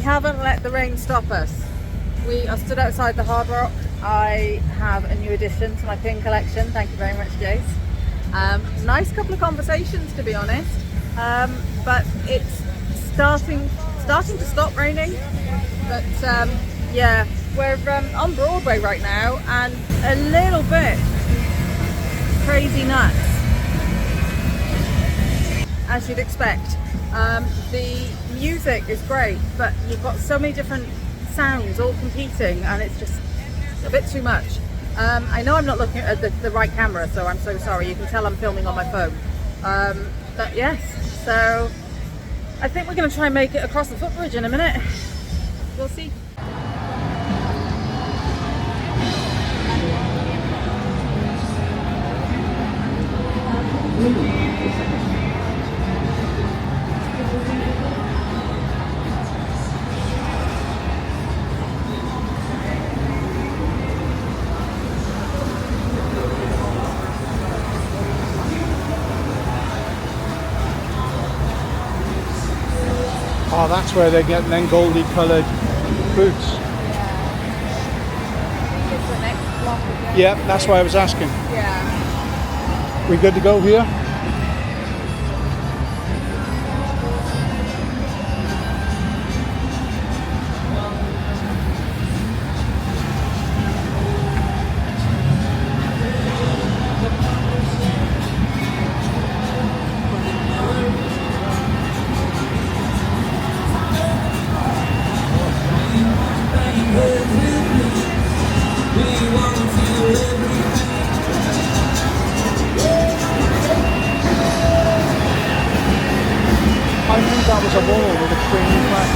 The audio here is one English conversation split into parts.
haven't let the rain stop us. We are stood outside the Hard Rock. I have a new addition to my pin collection. Thank you very much, Jace. Nice couple of conversations, to be honest. But it's starting to stop raining. But yeah, we're on Broadway right now, and a little bit crazy nuts, as you'd expect. The music is great, but you've got so many different sounds all competing, and it's just a bit too much. I know I'm not looking at the right camera, so I'm so sorry. You can tell I'm filming on my phone. But yes, so I think we're going to try and make it across the footbridge in a minute. We'll see. Oh, that's where they're getting them goldy coloured boots. Yeah, that's why I was asking. Yeah. We good to go here? That was a wall with a creamy black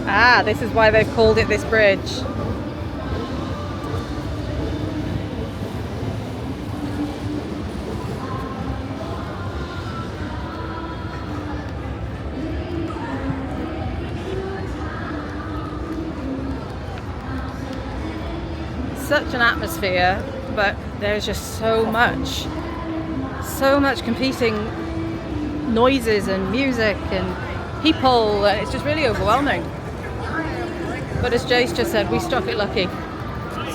Ah, this is why they've called it this bridge. Such an atmosphere, but there's just so much competing noises and music and people. It's just really overwhelming. But as Jace just said, we struck it lucky.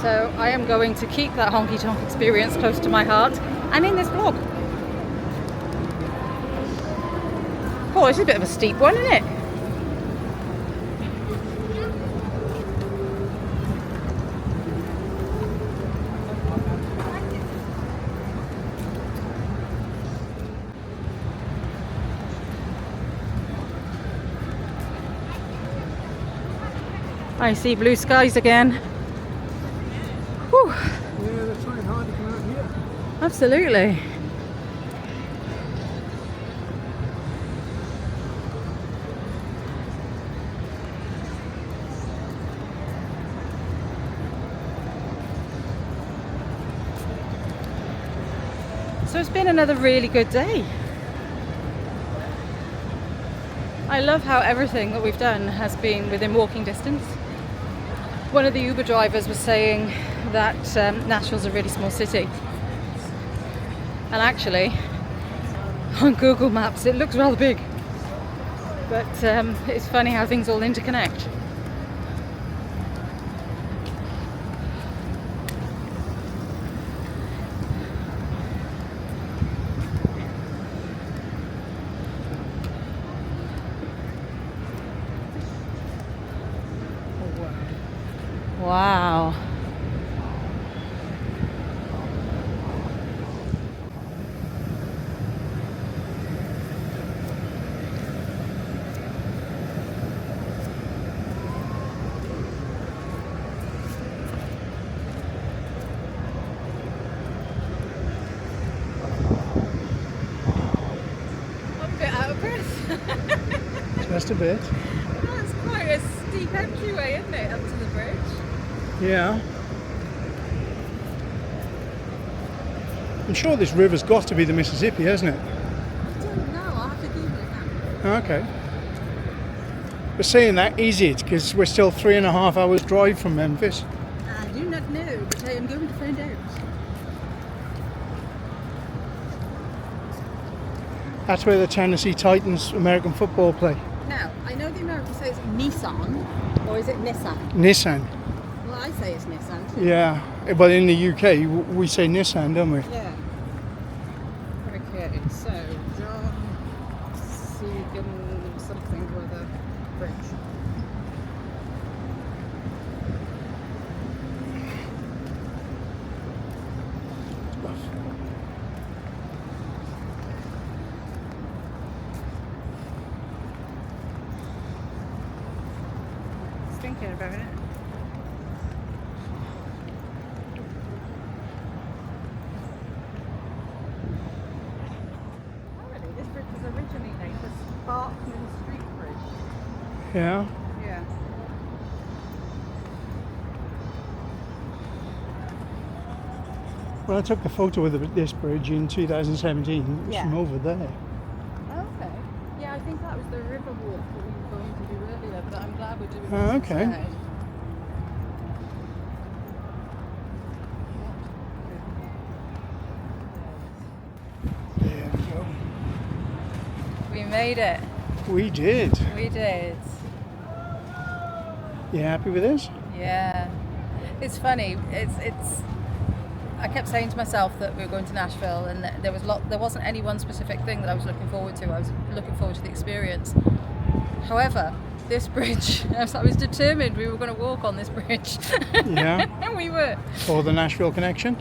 So I am going to keep that honky tonk experience close to my heart and in this vlog. Oh, this is a bit of a steep one, isn't it? I see blue skies again. Whew. Yeah, they're trying hard to come out here. Absolutely. So it's been another really good day. I love how everything that we've done has been within walking distance. One of the Uber drivers was saying that Nashville's a really small city. And actually, on Google Maps, it looks rather big. But it's funny how things all interconnect. Wow. I'm a bit out of breath. Just a bit. That's quite a steep entryway, isn't it, up to the bridge? Yeah. I'm sure this river's got to be the Mississippi, hasn't it? I don't know, I'll have to Google it now. Okay. But saying that, is it? Because we're still 3.5 hours drive from Memphis. I do not know, but I am going to find out. That's where the Tennessee Titans American football play. Now, I know the Americans say it's Nissan, or is it Nissan? Nissan. Well, I say it's Nissan too. Yeah. But in the UK, we say Nissan, don't we? Yeah. Okay, so John Seigenthaler something or the bridge. Just thinking about it. This bridge was originally named the Sparkman Street Bridge. Yeah. Yeah. Well, I took a photo of this bridge in 2017. It was Yeah. from over there. Okay. Yeah, I think that was the river walk that we were going to do earlier, but I'm glad we're doing Oh, this okay. instead. There we go. We made it. We did. We did. You happy with this? Yeah. It's funny. It's. I kept saying to myself that we were going to Nashville, and that there wasn't any one specific thing that I was looking forward to. I was looking forward to the experience. However, this bridge, I was determined we were going to walk on this bridge. Yeah. And we were. For the Nashville connection?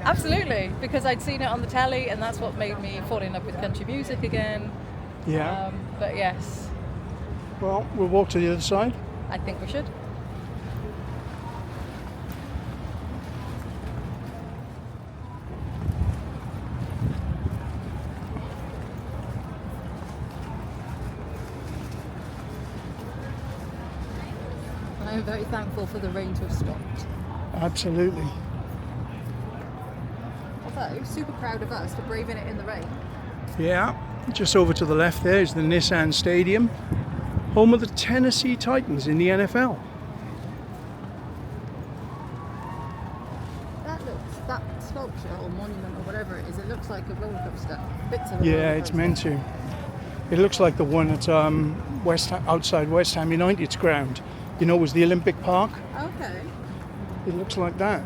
Absolutely, because I'd seen it on the telly, and that's what made me fall in love with country music again. Yeah. But yes, Well, we'll walk to the other side. I think we should. I am very thankful for the rain to have stopped. Absolutely. Although, super proud of us for braving it in the rain. Yeah, just over to the left there is the Nissan Stadium, home of the Tennessee Titans in the NFL. That sculpture or monument or whatever it is, it looks like a roller coaster. Bits of a Yeah, roller it's coaster. meant to. It looks like the one at outside West Ham United's ground. You know, it was the Olympic Park. Okay. It looks like that.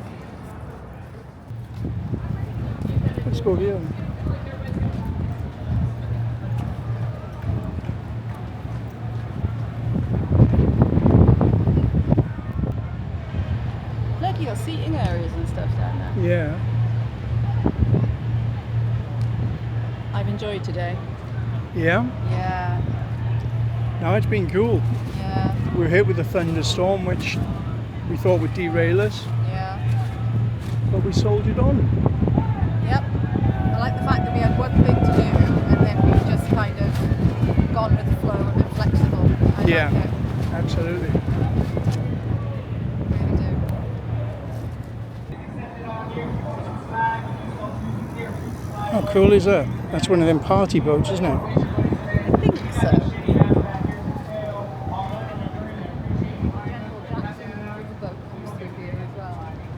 Let's go here. Look, you got seating areas and stuff down there. Yeah. I've enjoyed today. Yeah. Yeah. No, it's been cool. Yeah. We were hit with a thunderstorm, which we thought would derail us, Yeah. but we soldiered on. Yep. I like the fact that we had one thing to do and then we've just kind of gone with the flow and been flexible. I Yeah. like it. Absolutely. Really do. How cool is that? That's one of them party boats, isn't it? I think so.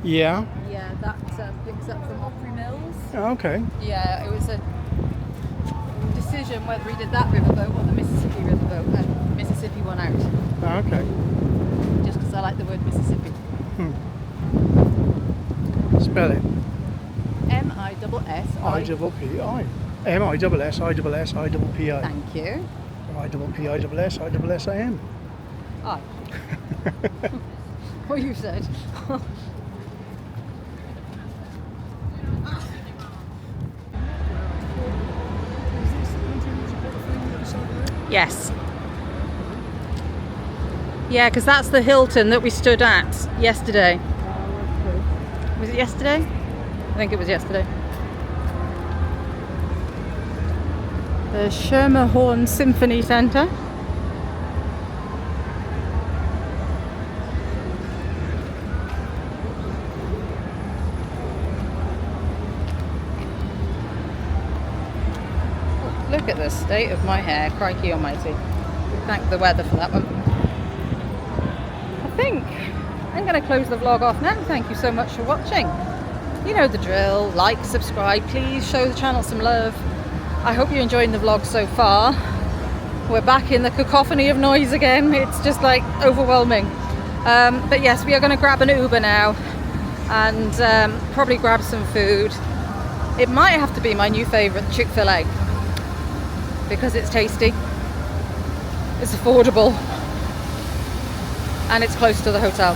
Yeah. Yeah, that picks up from Opry Mills. Oh, okay. Yeah, it was a decision whether he did that riverboat or the Mississippi riverboat, and Mississippi won out. Oh, okay. Just because I like the word Mississippi. Spell it. M-I-S-S-I. I-double-P-I. M-I-double-S-I-double-S-I-double-P-I. Thank you. I-double-P-I-double-S-I-double-S-I-M. I. What you said. Yes. Yeah, because that's the Hilton that we stood at yesterday. Was it yesterday? I think it was yesterday. The Schermerhorn Symphony Centre. Look at the state of my hair, crikey almighty. Thank the weather for that one. I think I'm going to close the vlog off now. Thank you so much for watching. You know the drill. Like, subscribe, please show the channel some love. I hope you're enjoying the vlog so far. We're back in the cacophony of noise again. It's just like overwhelming. But yes, we are going to grab an Uber now and probably grab some food. It might have to be my new favourite, Chick-fil-A, because it's tasty, it's affordable, and it's close to the hotel.